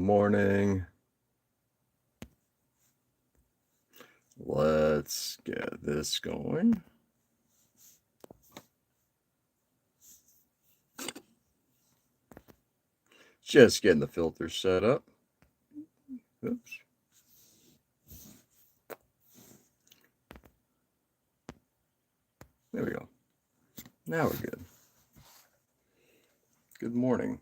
Morning. Let's get this going. Just getting the filter set up. Oops. There we go. Now we're good. Good morning.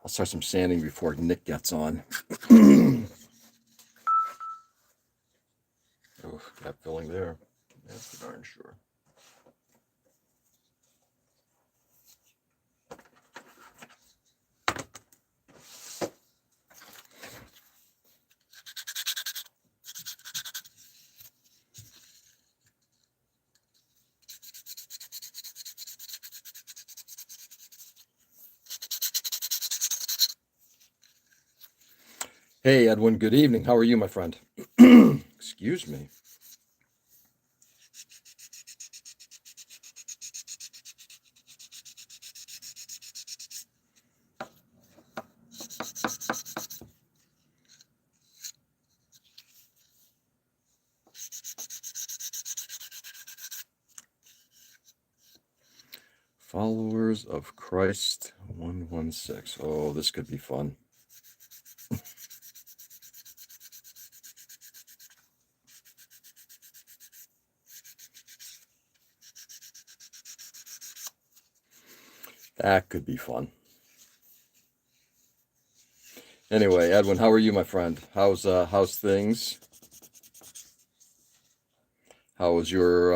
I'll start some sanding before Nick gets on. Oh, gap filling there. That's for darn sure. Hey, Edwin, good evening. How are you, my friend? Excuse me. Followers of Christ 116. Oh, this could be fun. That could be fun. Anyway, Edwin, how are you, my friend? How's things? How was your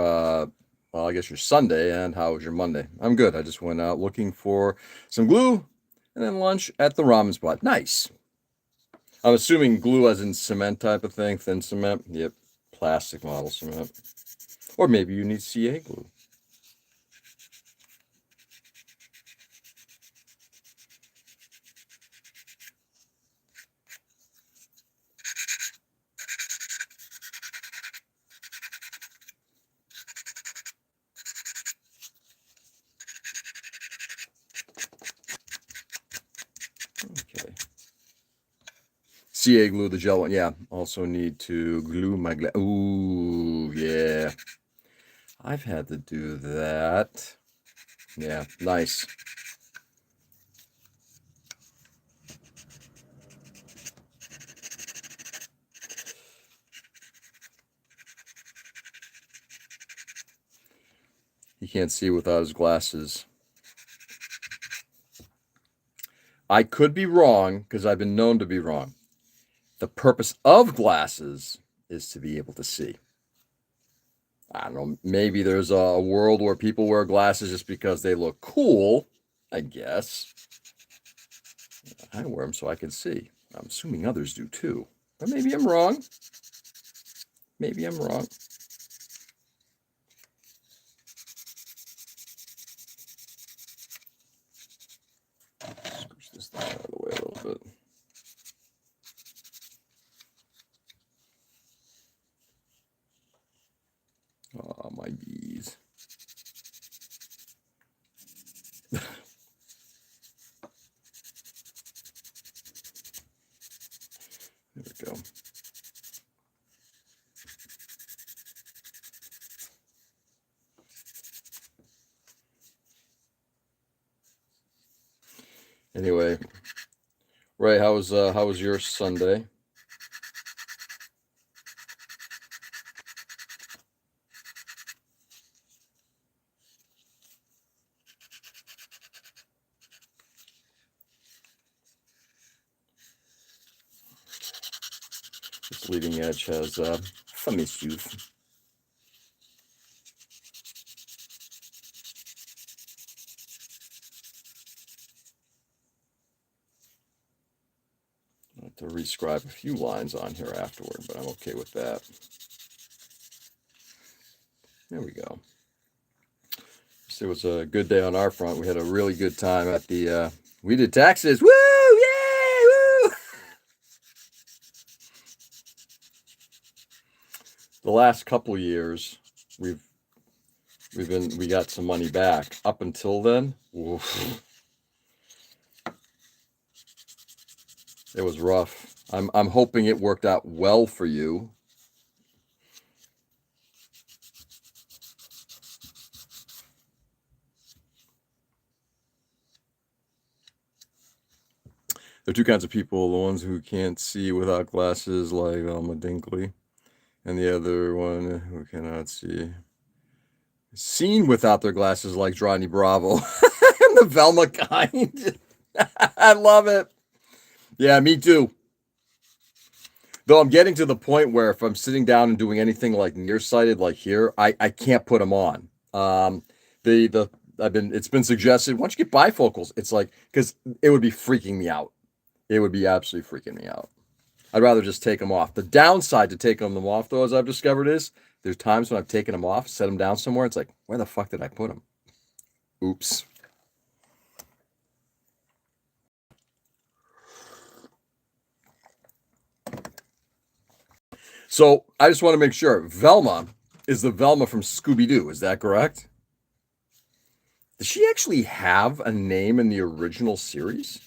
well, I guess your Sunday, and how was your Monday? I'm good. I just went out looking for some glue and then lunch at the ramen spot. Nice. I'm assuming glue as in cement type of thing, thin cement. Yep, plastic model cement. Or maybe you need CA glue. Okay. CA glue, the gel one. Yeah, also need to glue my glass. Ooh, yeah. I've had to do that. Yeah, nice. He can't see without his glasses. I could be wrong because I've been known to be wrong. The purpose of glasses is to be able to see. I don't know, maybe there's a world where people wear glasses just because they look cool, I guess. I wear them so I can see. I'm assuming others do too. But maybe I'm wrong. Maybe I'm wrong. Push this thing out of the way a little bit. Oh, my bees. There we go. Anyway, Ray, how was your Sunday? This leading edge has some issues. I'll have to rescribe a few lines on here afterward, but I'm okay with that. There we go. It was a good day on our front. We had a really good time at the, we did taxes. Woo! Yay! Woo! The last couple years, we've we got some money back. Up until then, oof, it was rough. I'm hoping it worked out well for you. There are two kinds of people: the ones who can't see without glasses, like Alma Dinkley, and the other one who cannot see seen without their glasses, like Johnny Bravo. And the Velma kind. I love it. Yeah, me too. Though I'm getting to the point where if I'm sitting down and doing anything like nearsighted, like here, I can't put them on. The it's been suggested. Why don't you get bifocals? It's like because it would be freaking me out. It would be absolutely freaking me out. I'd rather just take them off. The downside to taking them off, though, as I've discovered, is there's times when I've taken them off, set them down somewhere. It's like, where the fuck did I put them? Oops. So I just want to make sure Velma is the Velma from Scooby-Doo. Is that correct? Does she actually have a name in the original series?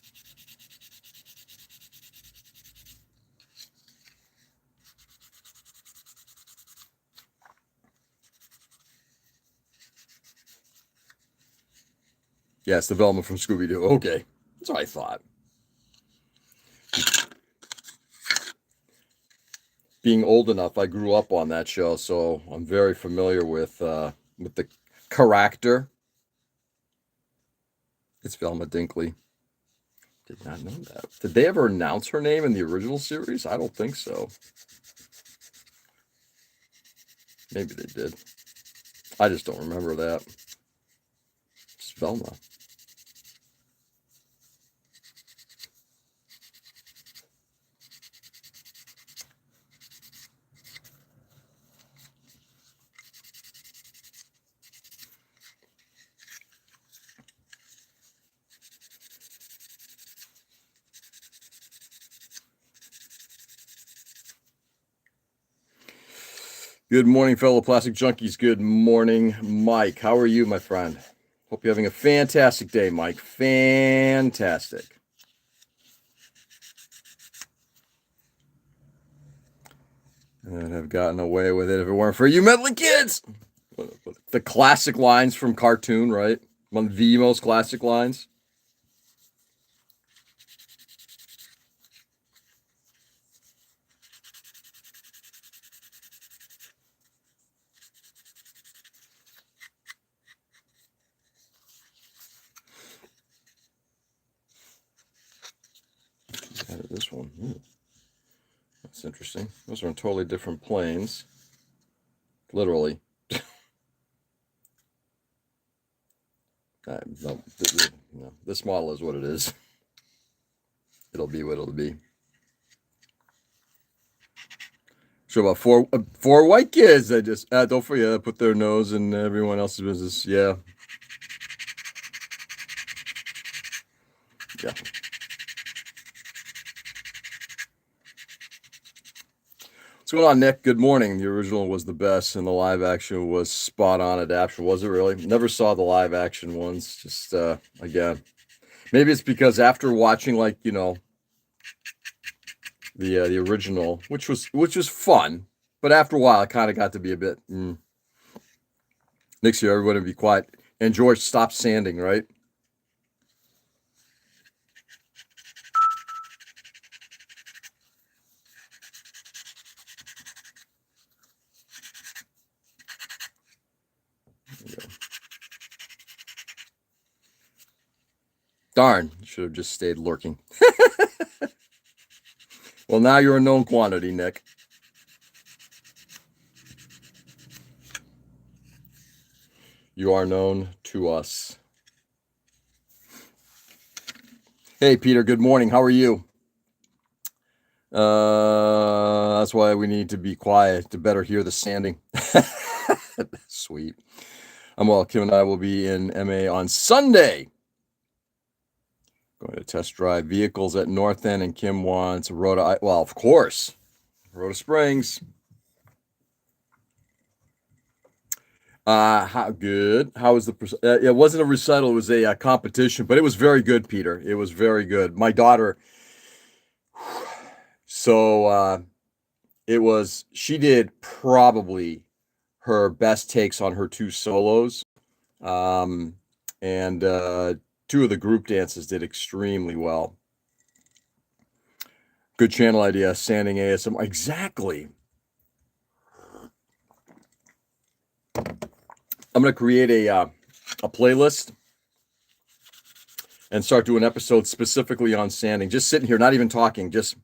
Yes, the Velma from Scooby-Doo. Okay. That's what I thought. Being old enough, I grew up on that show, so I'm very familiar with the character. It's Velma Dinkley. Did not know that. Did they ever announce her name in the original series? I don't think so. Maybe they did. I just don't remember that. It's Velma. Good morning, fellow plastic junkies. Good morning, Mike. How are you, my friend? Hope you're having a fantastic day, Mike. Fantastic. And have gotten away with it if it weren't for you meddling kids. The classic lines from cartoon, right? One of the most classic lines. Added this one. Ooh, that's interesting. Those are on totally different planes. Literally. No, this model is what it is. It'll be what it'll be. So about four white kids. I just don't forget put their nose in everyone else's business. Yeah. Yeah. What's going on, Nick? Good morning. The original was the best, and the live action was spot on adaptation. Was it really? Never saw the live action ones. Just again, maybe it's because after watching the original, which was fun, but after a while, it kind of got to be a bit. Next year, everybody be quiet. And George, stop sanding, right? Darn, should have just stayed lurking. Well, now you're a known quantity, Nick. You are known to us. Hey, Peter, good morning. How are you? That's why we need to be quiet to better hear the sanding. Sweet. I'm well. Kim and I will be in MA on Sunday. Going to test drive vehicles at North End, and Kim wants Rhoda. Well, of course, Rhoda Springs. How good? How was the? It wasn't a recital; it was a competition, but it was very good, Peter. It was very good. My daughter. So it was. She did probably her best takes on her two solos, um, and two of the group dances did extremely well. Good channel idea, sanding ASMR. Exactly. I'm gonna create a playlist and start doing episodes specifically on sanding. Just sitting here, not even talking, just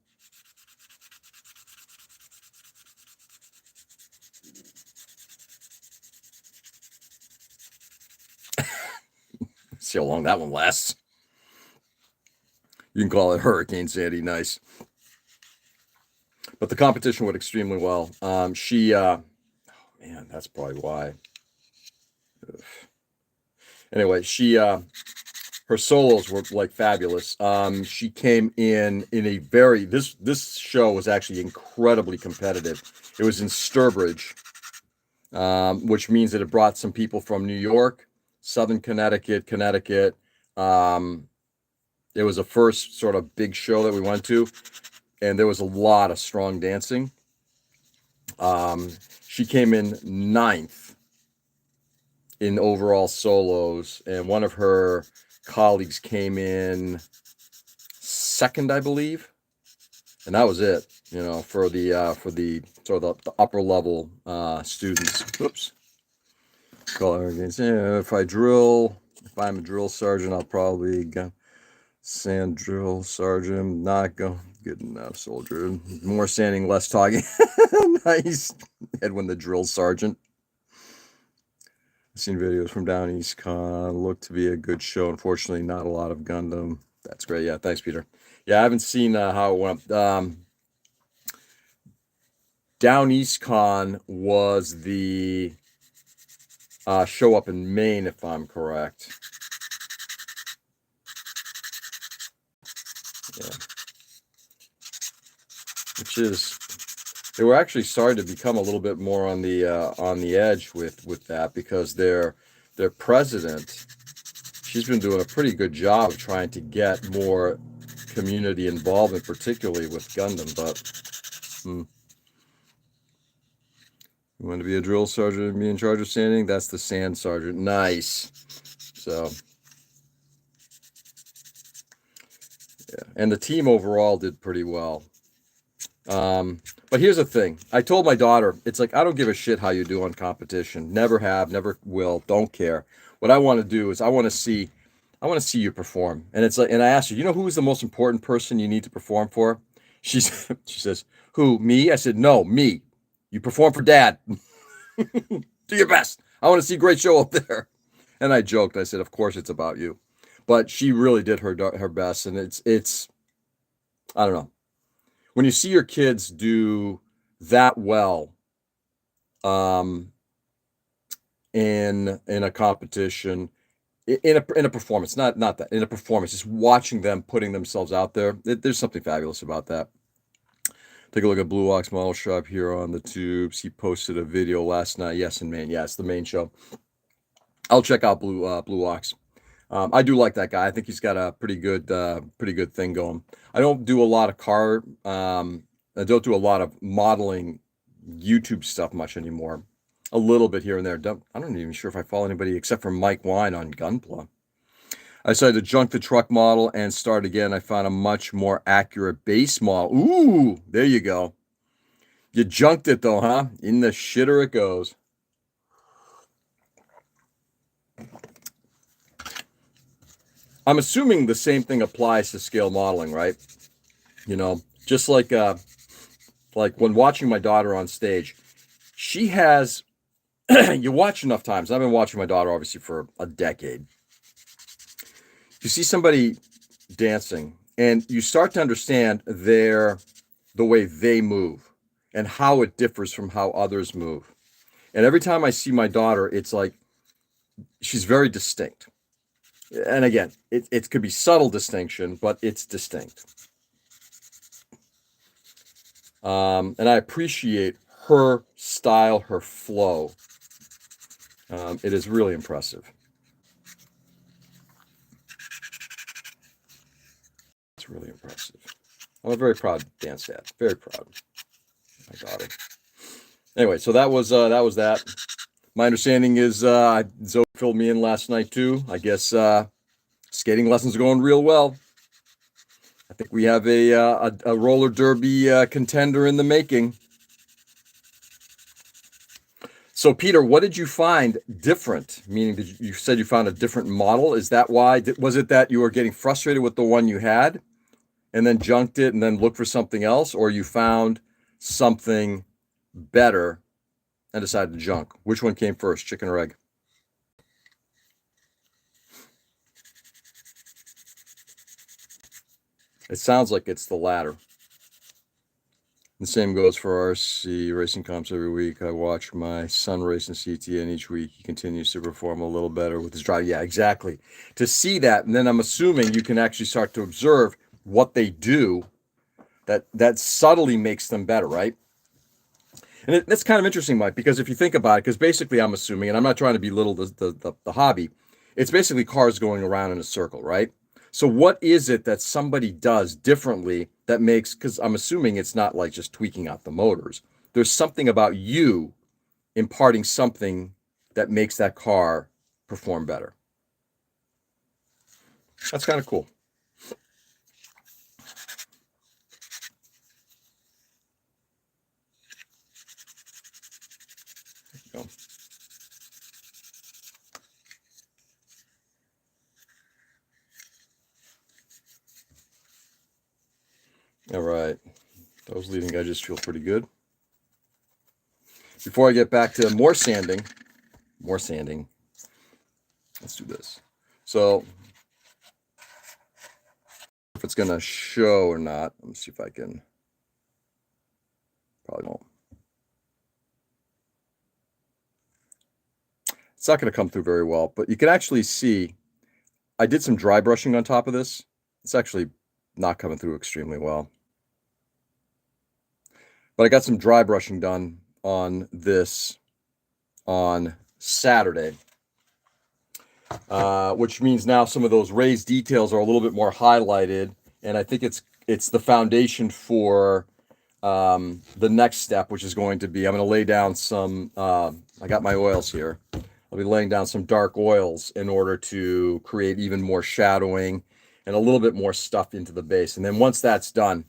see how long that one lasts. You can call it Hurricane Sandy. Nice. But the competition went extremely well. Man, that's probably why. Ugh. Anyway, her solos were like fabulous. She came in a very this show was actually incredibly competitive. It was in Sturbridge, which means that it brought some people from New York, Southern Connecticut. Um, it was a first sort of big show that we went to, and there was a lot of strong dancing. Um, she came in ninth in overall solos, and one of her colleagues came in second, I believe, and that was it. You know, for the sort of the upper level students. Oops. Color against. Yeah, if I'm a drill sergeant, I'll probably go sand drill sergeant. Not go good enough, soldier. More sanding, less talking. Nice. Edwin the drill sergeant. I've seen videos from down East Con. Looked to be a good show. Unfortunately, not a lot of Gundam. That's great. Yeah, thanks, Peter. Yeah, I haven't seen how it went. Down East Con was the show up in Maine, if I'm correct. Yeah. Which is they were actually starting to become a little bit more on the edge with that because their president, she's been doing a pretty good job of trying to get more community involvement, particularly with Gundam. But you want to be a drill sergeant and be in charge of sanding? That's the sand sergeant. Nice. So yeah, and the team overall did pretty well. But here's the thing. I told my daughter, it's like I don't give a shit how you do on competition. Never have, never will, don't care. What I want to do is I want to see you perform. And it's like and I asked her, you know who is the most important person you need to perform for? She says, "Who, me?" I said, "No, me. You perform for dad. Do your best. I want to see a great show up there." And I joked. I said, "Of course it's about you." But she really did her best and it's I don't know. When you see your kids do that well um, in a competition, in a performance, not that in a performance, just watching them putting themselves out there, there's something fabulous about that. Take a look at Blue Ox Model Shop here on the tubes. He posted a video last night. Yes, in Maine. Yeah, it's the main show. I'll check out Blue Ox. I do like that guy. I think he's got a pretty good thing going. I don't do a lot of I don't do a lot of modeling YouTube stuff much anymore. A little bit here and there. I don't even sure if I follow anybody except for Mike Wine on Gunpla. I decided to junk the truck model and start again. I found a much more accurate base model. Ooh, there you go. You junked it though, huh? In the shitter it goes. I'm assuming the same thing applies to scale modeling, right? You know, just like when watching my daughter on stage, she has you watch enough times. I've been watching my daughter obviously for a decade. You see somebody dancing and you start to understand the way they move and how it differs from how others move. And every time I see my daughter, it's like she's very distinct. And again, it could be subtle distinction, but it's distinct. And I appreciate her style, her flow. It is really impressive. It's really impressive. I'm a very proud dance dad. Very proud. My daughter. Anyway, so that was that. My understanding is Zoe filled me in last night too. I guess skating lessons are going real well. I think we have a roller derby contender in the making. So, Peter, what did you find different? Meaning, you said you found a different model. Is that why? Was it that you were getting frustrated with the one you had and then junked it and then looked for something else, or you found something better and decided to junk? Which one came first, chicken or egg? It sounds like it's the latter. The same goes for RC racing comps every week. I watch my son race in CT, and each week he continues to perform a little better with his drive. Yeah, exactly. To see that, and then I'm assuming you can actually start to observe what they do that subtly makes them better, right? And that's kind of interesting, Mike, because if you think about it, because basically I'm assuming, and I'm not trying to belittle the hobby, it's basically cars going around in a circle, right? So what is it that somebody does differently that makes, because I'm assuming it's not like just tweaking out the motors. There's something about you imparting something that makes that car perform better. That's kind of cool. There you go. All right. Those leading edges feel pretty good. Before I get back to more sanding, let's do this. So if it's going to show or not, let me see if I can. Probably won't. It's not going to come through very well, but you can actually see I did some dry brushing on top of this. It's actually not coming through extremely well. But I got some dry brushing done on this on Saturday, which means now some of those raised details are a little bit more highlighted, and I think it's the foundation for the next step, which is going to be I'm going to lay down some. I got my oils here. I'll be laying down some dark oils in order to create even more shadowing and a little bit more stuff into the base. And then once that's done,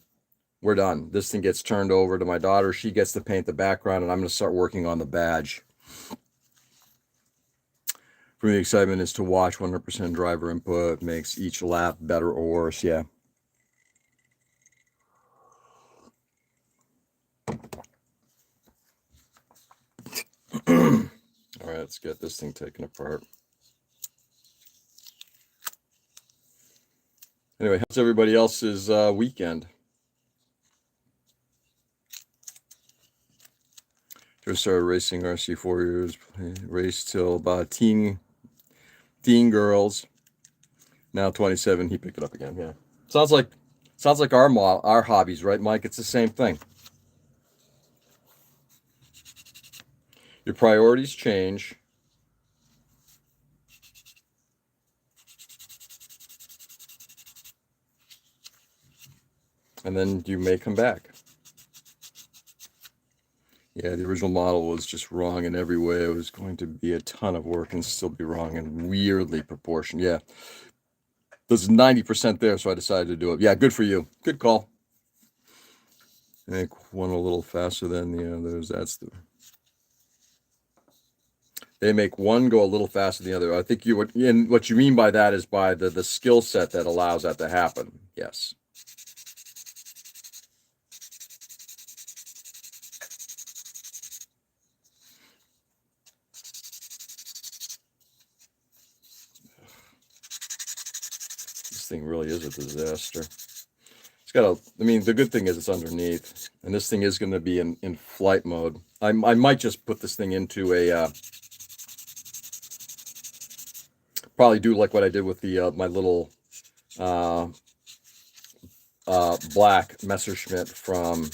we're done. This thing gets turned over to my daughter. She gets to paint the background, and I'm going to start working on the badge. For me, the excitement is to watch 100% driver input makes each lap better or worse. Yeah. All right, let's get this thing taken apart. Anyway, how's everybody else's weekend? Just started racing RC 4 years, raced till about teen girls. Now 27, he picked it up again. Yeah, sounds like our hobbies, right, Mike? It's the same thing. Your priorities change. And then you may come back. Yeah, the original model was just wrong in every way. It was going to be a ton of work and still be wrong and weirdly proportioned. Yeah. There's 90% there, so I decided to do it. Yeah, good for you. Good call. Make one a little faster than the others. They make one go a little faster than the other. I think and what you mean by that is by the skill set that allows that to happen. Yes. This thing really is a disaster. It's got the good thing is it's underneath, and this thing is going to be in flight mode. I might just put this thing into a, probably do like what I did with the, my little, black Messerschmitt from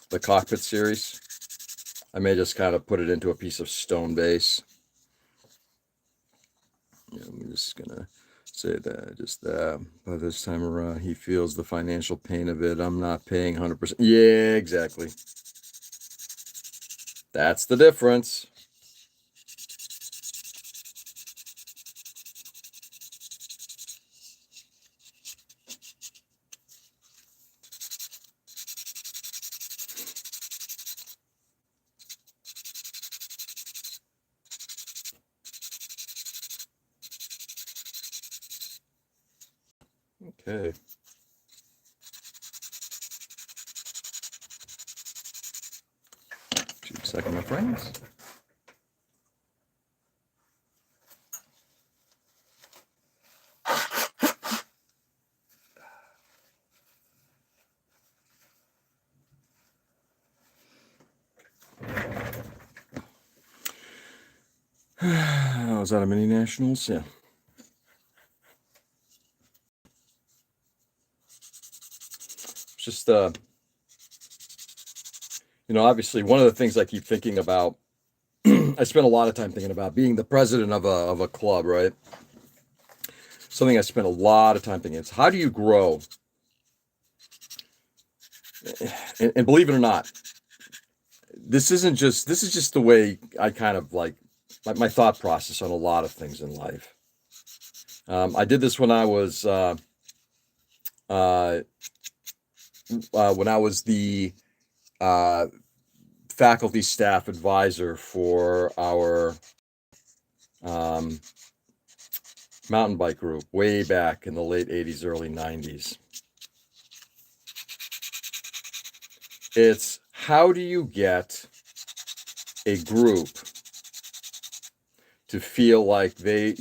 the cockpit series. I may just kind of put it into a piece of stone base. Yeah, I'm just gonna say that just that by this time around he feels the financial pain of it. I'm not paying 100%. Yeah, exactly. That's the difference. Okay. Just a second, my friends. Was that a mini nationals? Yeah. Just obviously one of the things I keep thinking about, I spend a lot of time thinking about being the president of a club, right? Something I spend a lot of time thinking is how do you grow? And believe it or not, this is just the way I kind of like my thought process on a lot of things in life. I did this when I was uh, the uh, faculty staff advisor for our um, mountain bike group way back in the late 80s, early 90s. It's how do you get a group to feel like they,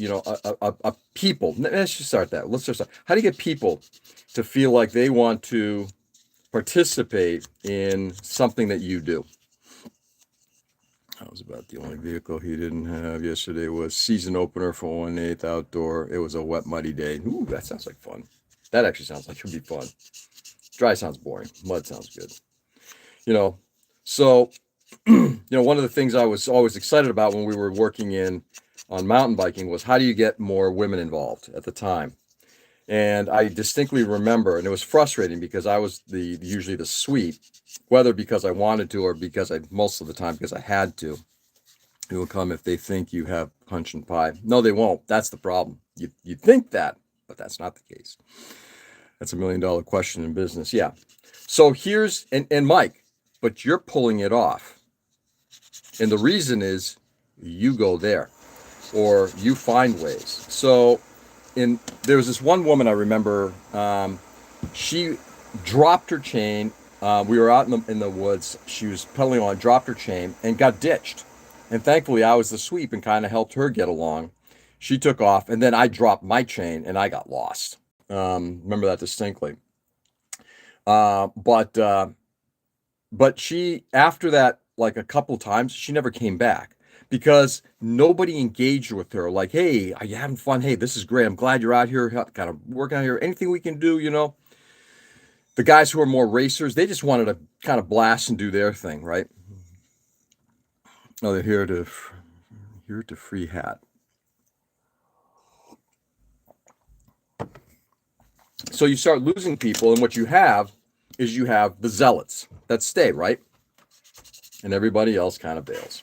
a people, let's just start that. Let's just start. How do you get people to feel like they want to participate in something that you do? That was about the only vehicle he didn't have. Yesterday was season opener for 1/8 outdoor. It was a wet, muddy day. Ooh, that sounds like fun. That actually sounds like it would be fun. Dry sounds boring. Mud sounds good. So, one of the things I was always excited about when we were working on mountain biking was how do you get more women involved at the time? And I distinctly remember, and it was frustrating because I was usually the sweep, whether because I wanted to or because most of the time because I had to. It will come if they think you have punch and pie. No, they won't. That's the problem. You think that, but that's not the case. That's $1 million question in business. Yeah. So here's and Mike, but you're pulling it off. And the reason is you go there or you find ways. So there was this one woman I remember, she dropped her chain. We were out in the woods. She was pedaling on, dropped her chain and got ditched. And thankfully I was the sweep and kind of helped her get along. She took off and then I dropped my chain and I got lost. Remember that distinctly. But she, after that, like a couple times, she never came back because nobody engaged with her. Like, hey, are you having fun? Hey, this is great. I'm glad you're out here, kind of working out here. Anything we can do, The guys who are more racers, they just wanted to kind of blast and do their thing, right? Oh, they're here to free hat. So you start losing people, and what you have is you have the zealots that stay, right? And everybody else kind of bails.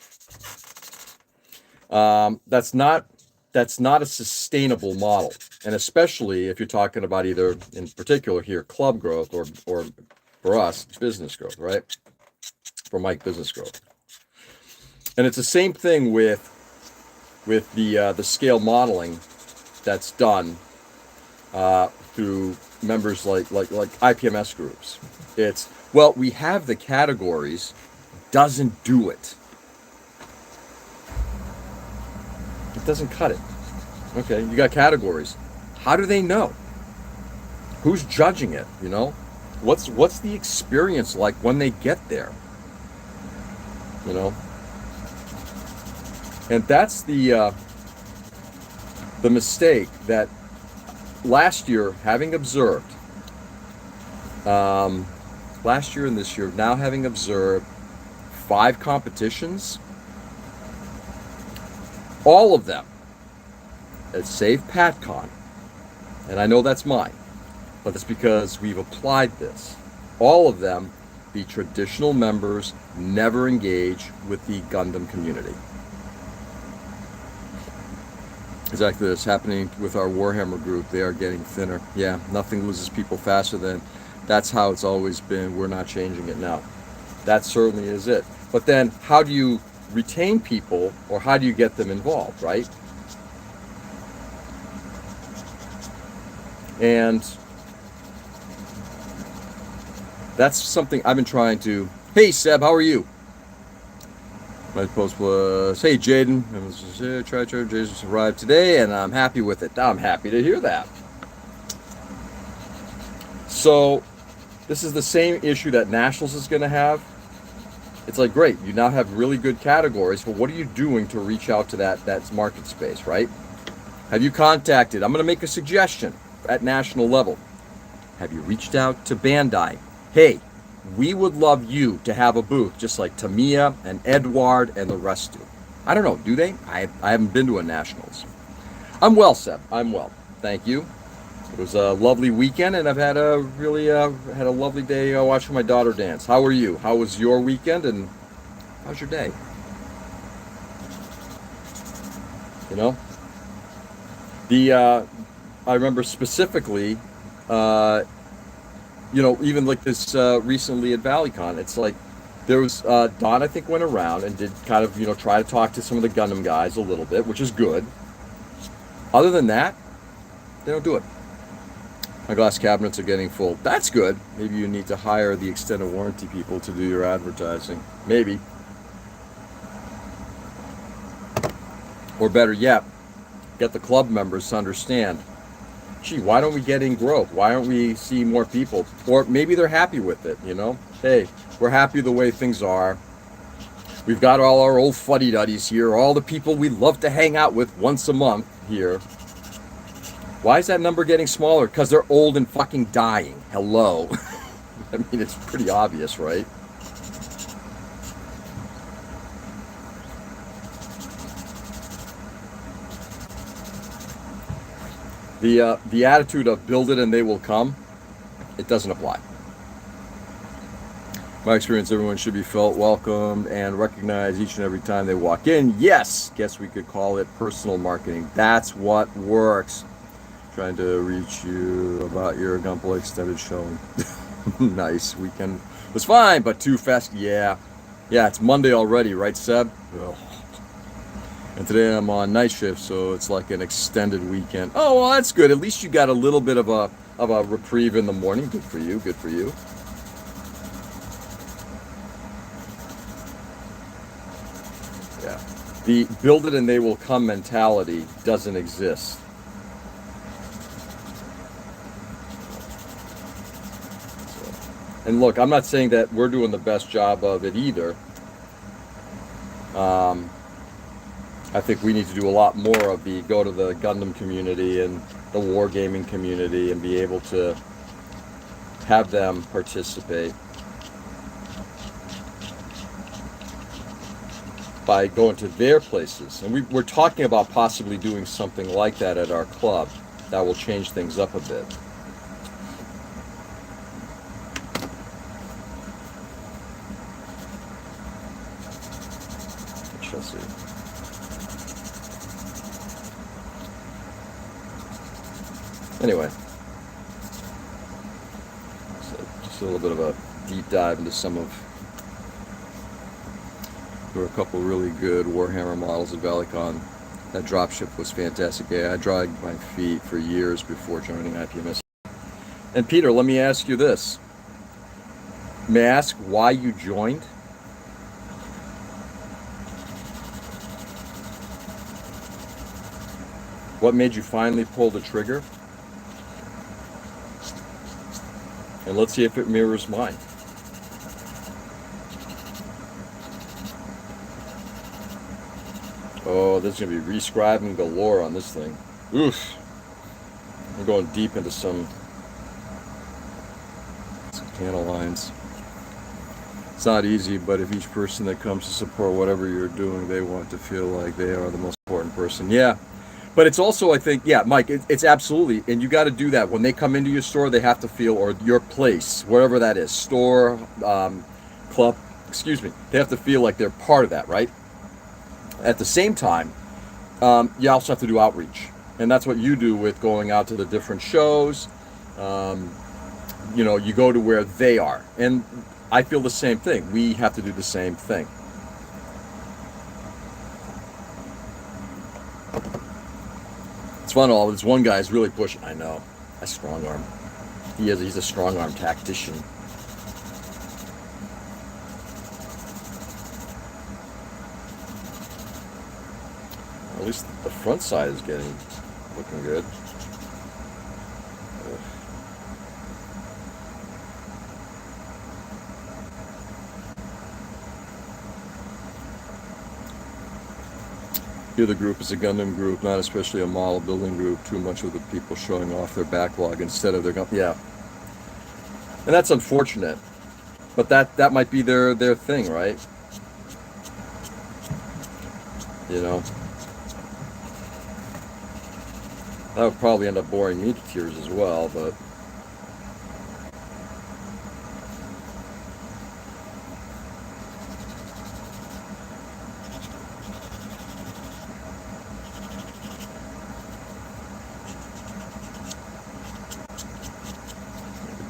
That's not a sustainable model, and especially if you're talking about either, in particular here, club growth or for us, business growth, right? For Mike, business growth. And it's the same thing with the scale modeling that's done through members like IPMS groups. It's, well, we have the categories, doesn't do it. It doesn't cut it. Okay, you got categories. How do they know? Who's judging it, What's the experience like when they get there? And that's the mistake that last year, having observed, last year and this year, now having observed 5 competitions, all of them, save PatCon, and I know that's mine, but it's because we've applied this. All of them, the traditional members never engage with the Gundam community. Exactly, that's happening with our Warhammer group. They are getting thinner. Yeah, nothing loses people faster than, that's how it's always been. We're not changing it now. That certainly is it. But then how do you retain people, or how do you get them involved, right? And that's something I've been trying to. Hey Seb, how are you? My post was, hey Jaden, Jaden's arrived today and I'm happy with it. I'm happy to hear that. So this is the same issue that Nationals is going to have. It's like, great, you now have really good categories, but what are you doing to reach out to that market space, right? Have you contacted, I'm going to make a suggestion at national level. Have you reached out to Bandai? Hey, we would love you to have a booth, just like Tamiya and Edward and the rest do. I don't know, do they? I haven't been to a Nationals. I'm well, Seb. I'm well. Thank you. It was a lovely weekend, and I've had a really had a lovely day watching my daughter dance. How are you? How was your weekend, and how's your day? You know, I remember specifically, you know, even like this recently at ValleyCon, it's like there was Don, I think, went around and did kind of, you know, try to talk to some of the Gundam guys a little bit, which is good. Other than that, they don't do it. My glass cabinets are getting full. That's good. Maybe you need to hire the extended warranty people to do your advertising. Maybe. Or better yet, get the club members to understand, gee, why don't we get in growth? Why aren't we seeing more people? Or maybe they're happy with it, you know? Hey, we're happy the way things are. We've got all our old fuddy-duddies here, all the people we love to hang out with once a month here. Why is that number getting smaller? Because they're old and fucking dying. Hello. I mean, it's pretty obvious, right? The attitude of build it and they will come, it doesn't apply. My experience, everyone should be felt welcomed and recognized each and every time they walk in. Yes, guess we could call it personal marketing. That's what works. Trying to reach you about your Gunpla extended showing. Nice weekend was fine, but too fast. Yeah, it's Monday already, right, Seb? Ugh. And today I'm on night shift, so it's like an extended weekend. Oh, well, that's good. At least you got a little bit of a reprieve in the morning. Good for you. Good for you. Yeah. The build it and they will come mentality doesn't exist. And look, I'm not saying that we're doing the best job of it either. I think we need to do a lot more of the go to the Gundam community and the wargaming community and be able to have them participate by going to their places. And we're talking about possibly doing something like that at our club that will change things up a bit. Shall see. Anyway, so just a little bit of a deep dive into some of. There were a couple really good Warhammer models at ValleyCon. That dropship was fantastic. Yeah, I dragged my feet for years before joining IPMS. And Peter, let me ask you this. May I ask why you joined? What made you finally pull the trigger? And let's see if it mirrors mine. Oh, there's going to be rescribing galore on this thing. Oof. I'm going deep into some panel lines. It's not easy, but if each person that comes to support whatever you're doing, they want to feel like they are the most important person. Yeah. But it's also, I think, yeah, Mike, it's absolutely, and you got to do that. When they come into your store, they have to feel, or your place, wherever that is, store, club, excuse me, they have to feel like they're part of that, right? At the same time, you also have to do outreach. And that's what you do with going out to the different shows. Um, you go to where they are. And I feel the same thing. We have to do the same thing. It's fun. All this one guy's really pushing. I know. A strong arm. He's a strong arm tactician. At least the front side is looking good. Here the group is a Gundam group, not especially a model building group. Too much of the people showing off their backlog instead of their yeah. And that's unfortunate, but that might be their thing, right? You know, that would probably end up boring me to tears as well, but.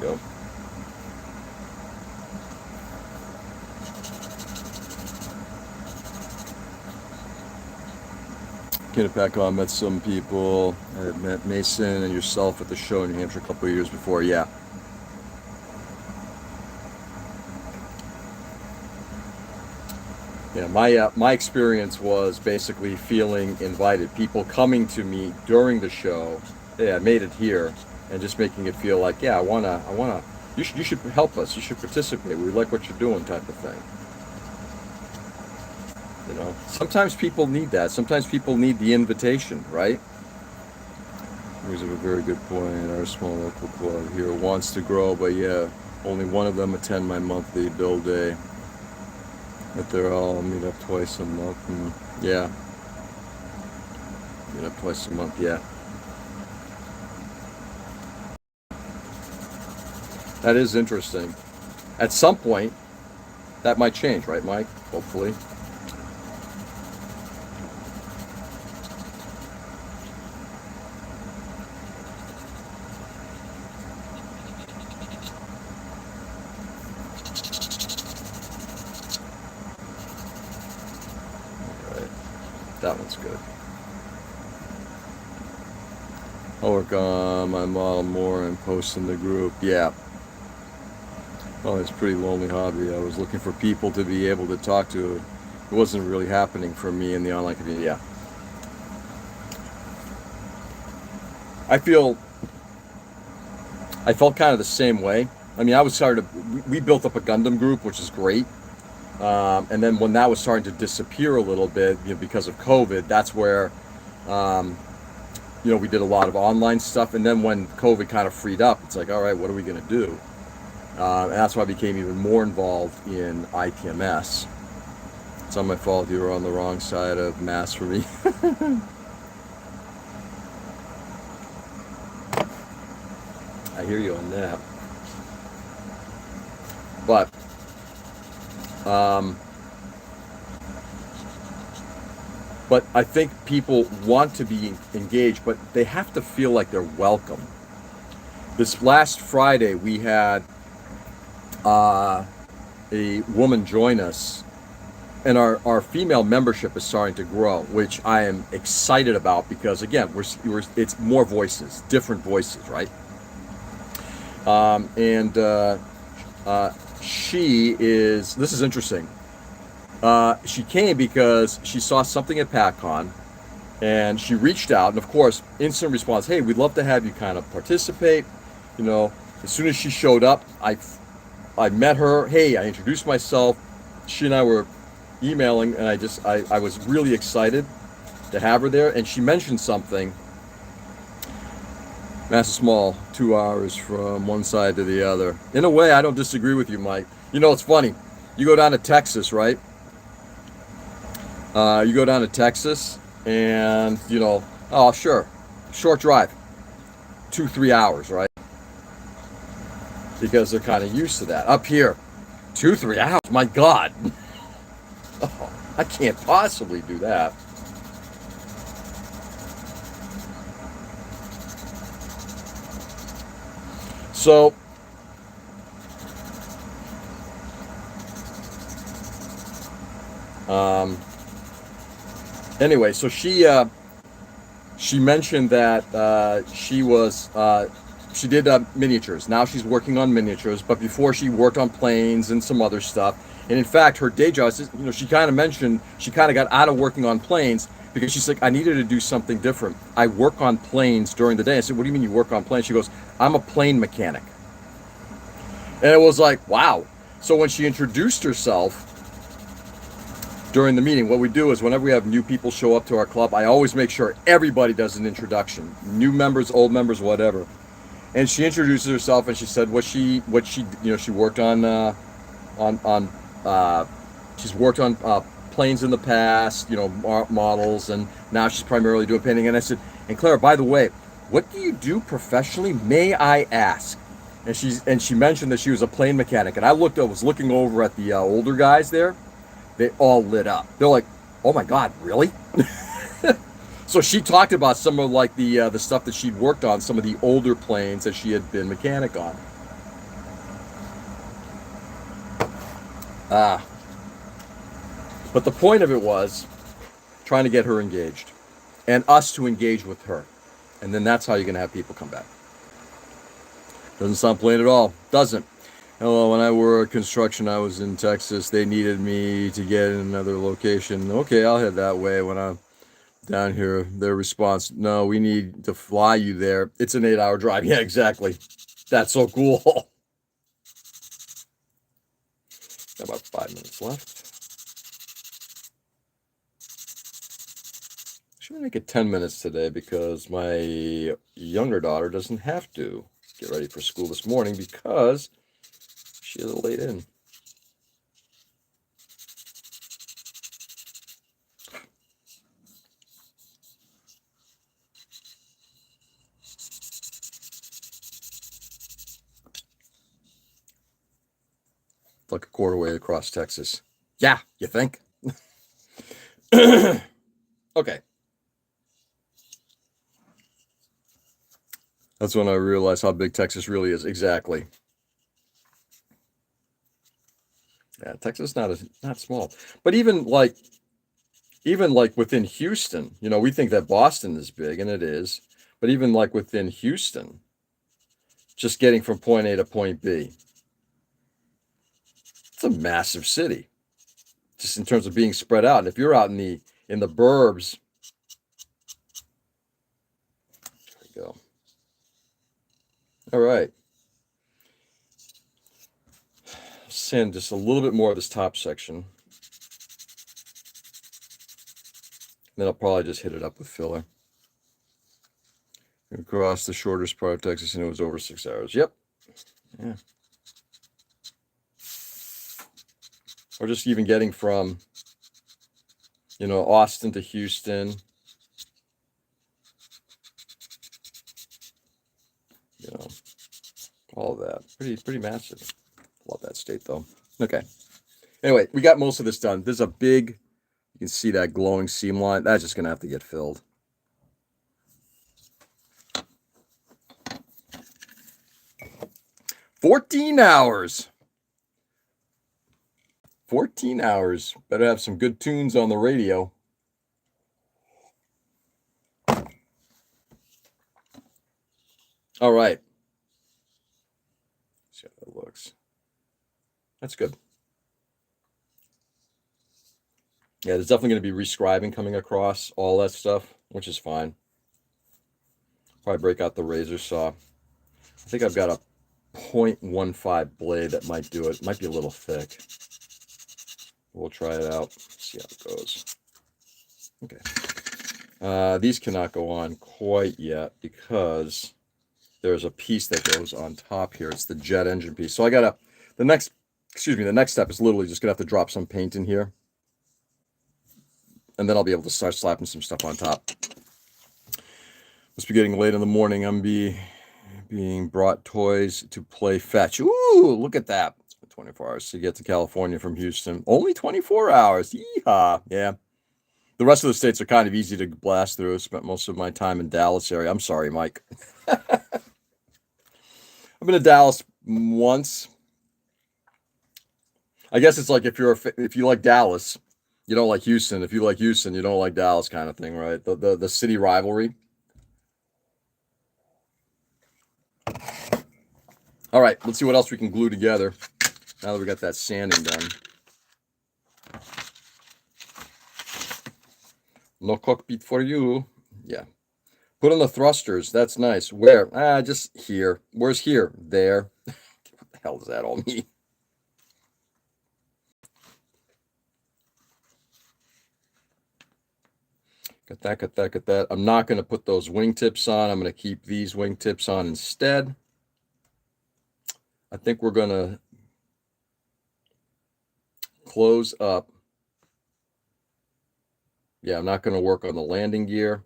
There we go. Kenneth met some people. I met Mason and yourself at the show in New Hampshire a couple of years before. Yeah. Yeah, my experience was basically feeling invited. People coming to me during the show. Hey, I made it here, and just making it feel like, yeah, I wanna. You should help us. You should participate. We like what you're doing, type of thing. Sometimes people need that. Sometimes people need the invitation, right? Here's a very good point. Our small local club here wants to grow, but yeah, only one of them attend my monthly build day. But they're all meet up twice a month. And yeah, meet up twice a month. Yeah, that is interesting. At some point, that might change, right, Mike? Hopefully. That one's good. I'll work on my model more and post in the group. Yeah. Well, it's a pretty lonely hobby. I was looking for people to be able to talk to. It wasn't really happening for me in the online community. Yeah. I felt kind of the same way. I mean, we built up a Gundam group, which is great. And then when that was starting to disappear a little bit, because of COVID, that's where, we did a lot of online stuff. And then when COVID kind of freed up, it's like, all right, what are we going to do? And that's why I became even more involved in ITMS. It's not my fault you were on the wrong side of mass for me. I hear you on that. But I think people want to be engaged, but they have to feel like they're welcome. This last Friday, we had a woman join us, and our female membership is starting to grow, which I am excited about because, again, it's more voices, different voices, right? This is interesting. She came because she saw something at PACCON, and she reached out, and of course, instant response, hey, we'd love to have you kind of participate. As soon as she showed up, I met her. Hey, I introduced myself. She and I were emailing, and I was really excited to have her there. And she mentioned something. Massive Small, 2 hours from one side to the other. In a way, I don't disagree with you, Mike. It's funny. You go down to Texas, right? You go down to Texas, and oh sure, short drive, 2-3 hours, right? Because they're kind of used to that. Up here, 2-3 hours. My God, oh, I can't possibly do that. So, anyway, so she mentioned that she did miniatures. Now she's working on miniatures, but before she worked on planes and some other stuff. And in fact, her day job, she kind of mentioned she kind of got out of working on planes because she's like, I needed to do something different. I work on planes during the day. I said, what do you mean you work on planes? She goes, I'm a plane mechanic. And it was like, wow. So when she introduced herself during the meeting, what we do is whenever we have new people show up to our club, I always make sure everybody does an introduction. New members, old members, whatever. And she introduces herself and she said she worked on she's worked on planes in the past, models, and now she's primarily doing painting. And I said, and Clara, by the way, what do you do professionally? May I ask? And she mentioned that she was a plane mechanic. And I was looking over at the older guys there. They all lit up. They're like, oh my God, really? So she talked about some of like the stuff that she'd worked on, some of the older planes that she had been mechanic on. But the point of it was trying to get her engaged and us to engage with her. And then that's how you're going to have people come back. Doesn't sound plain at all. Doesn't. Hello, when I worked construction, I was in Texas. They needed me to get in another location. Okay, I'll head that way when I'm down here. Their response, no, we need to fly you there. It's an 8-hour drive. Yeah, exactly. That's so cool. Got about 5 minutes left. Should make it 10 minutes today because my younger daughter doesn't have to get ready for school this morning because she is late in. Like a quarter way across Texas. Yeah, you think? Okay. That's when I realized how big Texas really is. Exactly. Yeah, Texas is not small. But even like within Houston, we think that Boston is big, and it is. But even like within Houston, just getting from point A to point B, it's a massive city. Just in terms of being spread out. And if you're out in the burbs, there we go. All right. Sand just a little bit more of this top section. Then I'll probably just hit it up with filler. Across the shortest part of Texas, and it was over 6 hours. Yep. Yeah. Or just even getting from, Austin to Houston. All of that. Pretty massive. Love that state, though. Okay. Anyway, we got most of this done. There's a big, you can see that glowing seam line. That's just going to have to get filled. $14 hours. 14 hours. Better have some good tunes on the radio. All right. See how that looks. That's good. Yeah, there's definitely going to be rescribing coming across all that stuff, which is fine. Probably break out the razor saw. I think I've got a 0.15 blade that might do it. Might be a little thick. We'll try it out. See how it goes. Okay. These cannot go on quite yet because there's a piece that goes on top here. It's the jet engine piece. So I got the next excuse me, the next step is literally just gonna have to drop some paint in here. And then I'll be able to start slapping some stuff on top. Must be getting late in the morning. I'm being brought toys to play fetch. Ooh, look at that. 24 hours to get to California from Houston. Only 24 hours. Yeehaw. Yeah. The rest of the states are kind of easy to blast through. I spent most of my time in Dallas area. I'm sorry, Mike. I've been to Dallas once. I guess it's like if you like Dallas, you don't like Houston. If you like Houston, you don't like Dallas, kind of thing, right? The city rivalry. All right, let's see what else we can glue together now that we got that sanding done. No cockpit for you. Yeah. Put on the thrusters. That's nice. Where? Just here. Where's here? There. What the hell does that all mean? Got that, got that, got that. I'm not going to put those wingtips on. I'm going to keep these wingtips on instead. I think we're going to close up. Yeah, I'm not going to work on the landing gear.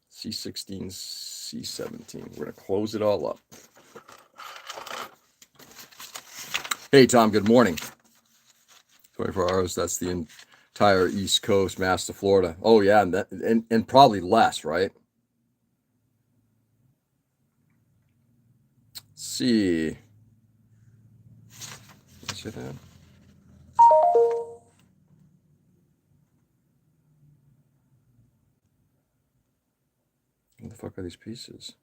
C16, C17. We're going to close it all up. Hey, Tom, good morning. 24 hours, that's the entire East Coast, Mass to Florida. Oh, yeah, and probably less, right? Let's see. Let's see that. What the fuck are these pieces?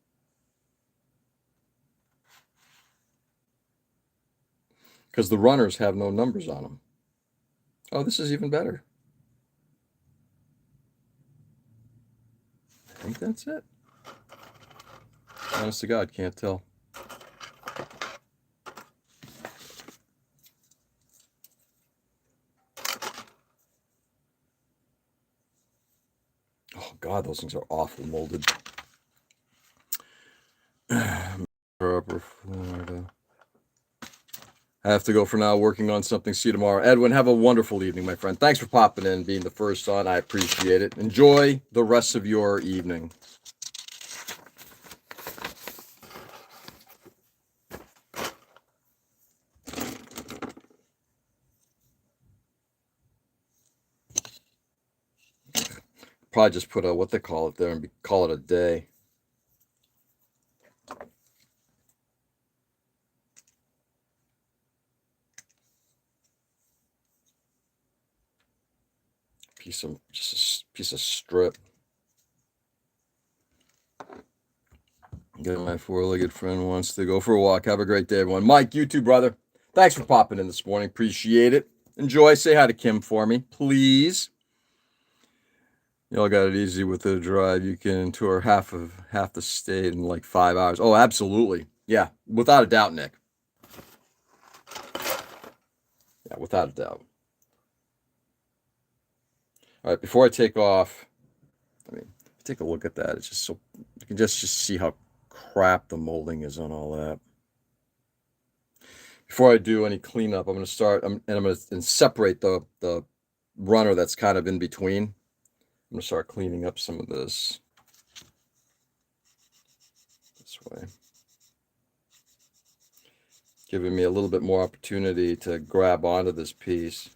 Because the runners have no numbers on them. Oh, this is even better. I think that's it. Honest to God, can't tell. Oh, God, those things are awful molded. Upper Florida. I have to go for now, working on something. See you tomorrow. Edwin, have a wonderful evening, my friend. Thanks for popping in, being the first on. I appreciate it. Enjoy the rest of your evening. Probably just put what they call it there and call it a day. Just a piece of strip. Get my four-legged friend wants to go for a walk. Have a great day, everyone. Mike, you too, brother. Thanks for popping in this morning. Appreciate it. Enjoy. Say hi to Kim for me, please. Y'all got it easy with the drive. You can tour half the state in like 5 hours. Oh, absolutely. Yeah, without a doubt, Nick. Yeah, without a doubt. All right, before I take off, take a look at that. It's just so you can just see how crap the molding is on all that. Before I do any cleanup, I'm going to start and I'm going to separate the runner that's kind of in between. I'm going to start cleaning up some of this way, giving me a little bit more opportunity to grab onto this piece.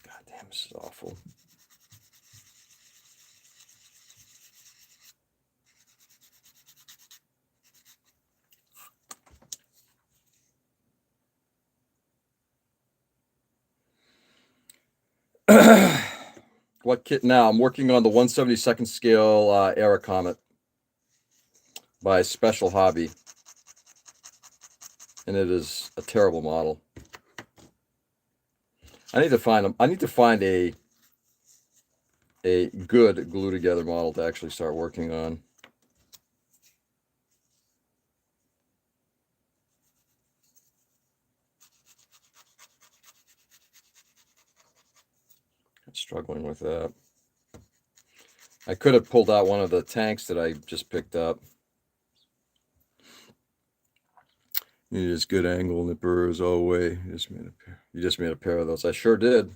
God damn, this is awful. What kit now? I'm working on the 1/72nd scale Airacomet by Special Hobby, and it is a terrible model. I need to find a good glue together model to actually start working on. I'm struggling with that. I could have pulled out one of the tanks that I just picked up. You just good angle nippers. Oh wait, you just made a pair. You just made a pair of those. I sure did.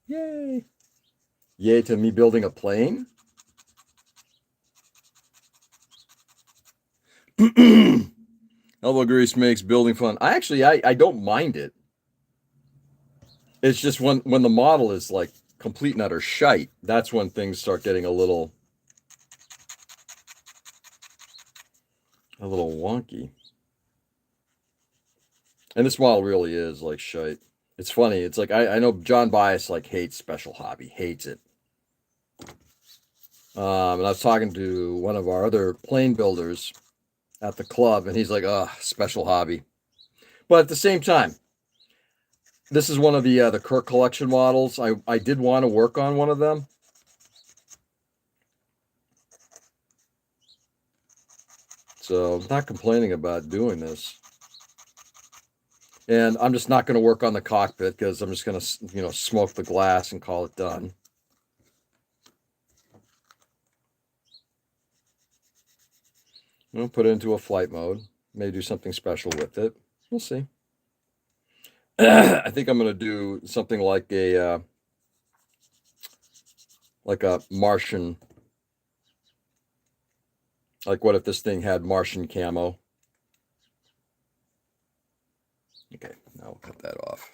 Yay! Yay to me building a plane. Elbow grease makes building fun. I don't mind it. It's just when the model is like complete and utter shite, that's when things start getting a little wonky. And this model really is like shite. It's funny. It's like I know John Bias like hates Special Hobby, hates it. And I was talking to one of our other plane builders at the club, and he's like, Special Hobby. But at the same time, this is one of the Kirk collection models. I did want to work on one of them. So I'm not complaining about doing this. And I'm just not going to work on the cockpit because I'm just going to, smoke the glass and call it done. I'll put it into a flight mode. Maybe do something special with it. We'll see. I think I'm going to do something like a Martian. Like, what if this thing had Martian camo? Okay, now we'll cut that off.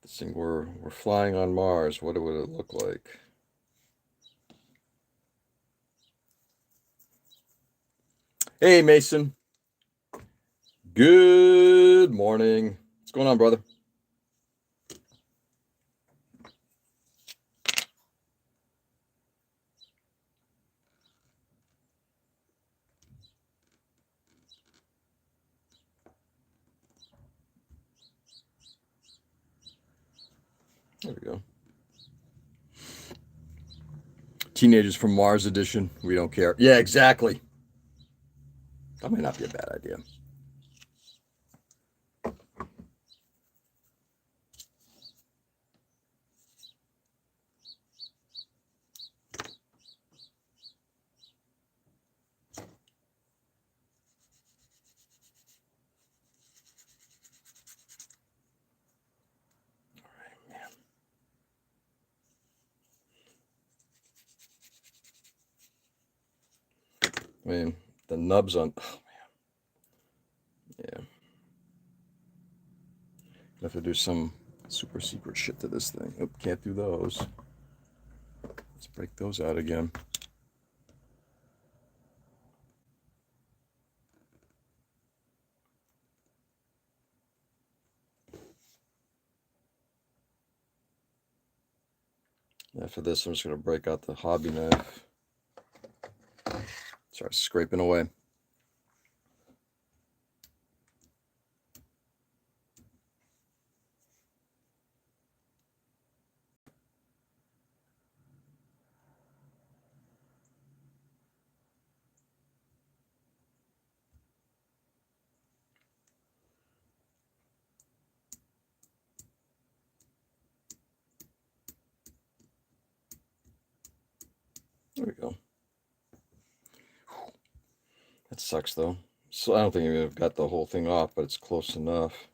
This thing, we're flying on Mars. What would it look like? Hey, Mason. Good morning. What's going on, brother? There we go. Teenagers from Mars edition. We don't care. Yeah, exactly. That might not be a bad idea. I mean, the nubs on. Oh man. Yeah. I have to do some super secret shit to this thing. Oh, can't do those. Let's break those out again. After this, I'm just going to break out the hobby knife. Start scraping away. There we go. That sucks though. So I don't think I've got the whole thing off, but it's close enough.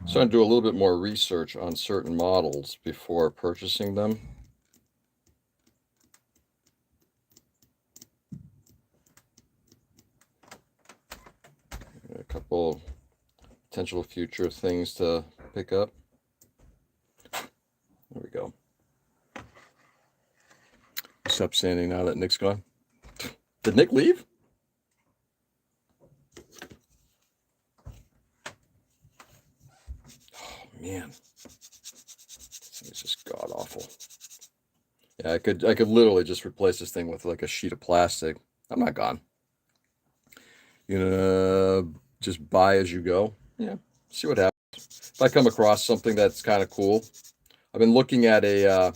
So I do a little bit more research on certain models before purchasing them. A couple potential future things to pick up. There we go. Stop sanding now that Nick's gone. Did Nick leave? Oh man, this thing is just god awful. Yeah, I could literally just replace this thing with like a sheet of plastic. I'm not gone. You know, just buy as you go. Yeah, see what happens. if I come across something that's kind of cool. I've been looking at a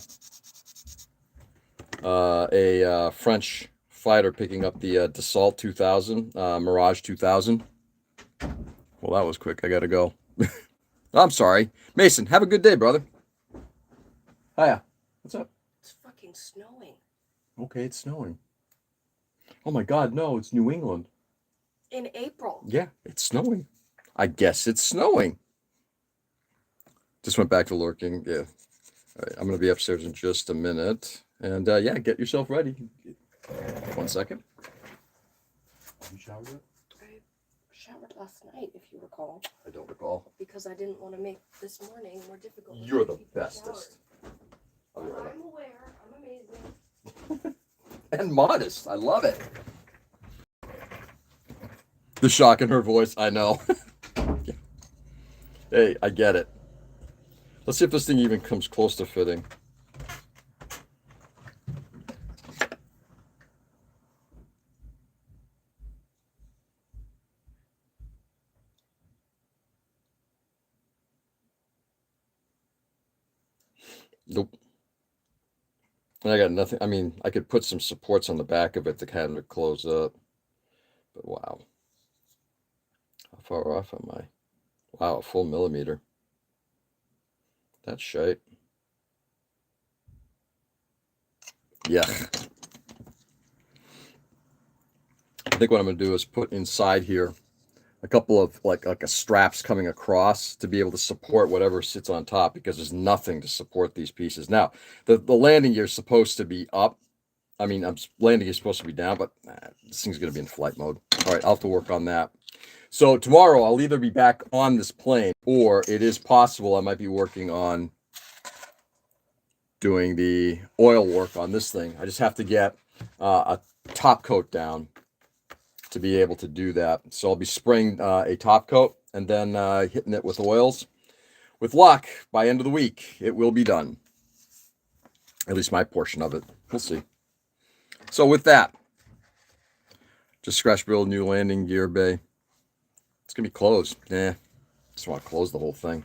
French fighter picking up the Dassault 2000, Mirage 2000. Well, that was quick. I gotta go. I'm sorry, Mason. Have a good day, brother. Hiya. What's up? It's fucking snowing. Okay, it's snowing. Oh my God, no! It's New England. In April. Yeah, it's snowing. I guess it's snowing. Just went back to lurking. Yeah. All right, I'm gonna be upstairs in just a minute, and yeah, get yourself ready. 1 second. You showered yet? I showered last night, if you recall. I don't recall. Because I didn't want to make this morning more difficult. You're the bestest. I'm aware. I'm amazing. And modest. I love it. The shock in her voice. I know. Hey, I get it. Let's see if this thing even comes close to fitting. Nope. And I got nothing. I mean, I could put some supports on the back of it to kind of close up. But wow. How far off am I? Wow, a full millimeter. That's shite. Yeah. I think what I'm going to do is put inside here a couple of like a straps coming across to be able to support whatever sits on top, because there's nothing to support these pieces. Now, the landing gear is supposed to be up. I mean, landing gear is supposed to be down, but this thing's going to be in flight mode. All right, I'll have to work on that. So tomorrow I'll either be back on this plane, or it is possible I might be working on doing the oil work on this thing. I just have to get a top coat down to be able to do that. So I'll be spraying a top coat and then hitting it with oils. With luck, by end of the week, it will be done. At least my portion of it. We'll see. So with that, just scratch build new landing gear bay. It's going to be closed. Just want to close the whole thing.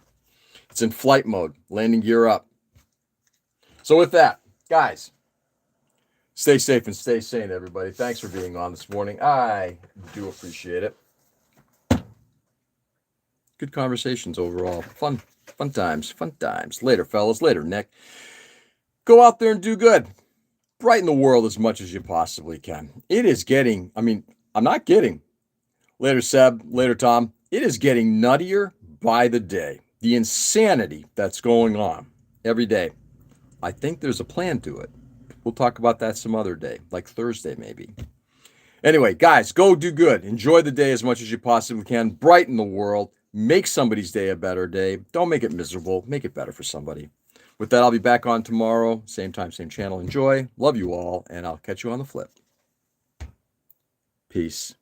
It's in flight mode. Landing gear up. So with that, guys, stay safe and stay sane, everybody. Thanks for being on this morning. I do appreciate it. Good conversations overall. Fun times. Later, fellas. Later, Nick. Go out there and do good. Brighten the world as much as you possibly can. It is getting, I mean, I'm not kidding. Later, Seb. Later, Tom. It is getting nuttier by the day. The insanity that's going on every day. I think there's a plan to it. We'll talk about that some other day, like Thursday maybe. Anyway, guys, go do good. Enjoy the day as much as you possibly can. Brighten the world. Make somebody's day a better day. Don't make it miserable. Make it better for somebody. With that, I'll be back on tomorrow. Same time, same channel. Enjoy. Love you all, and I'll catch you on the flip. Peace.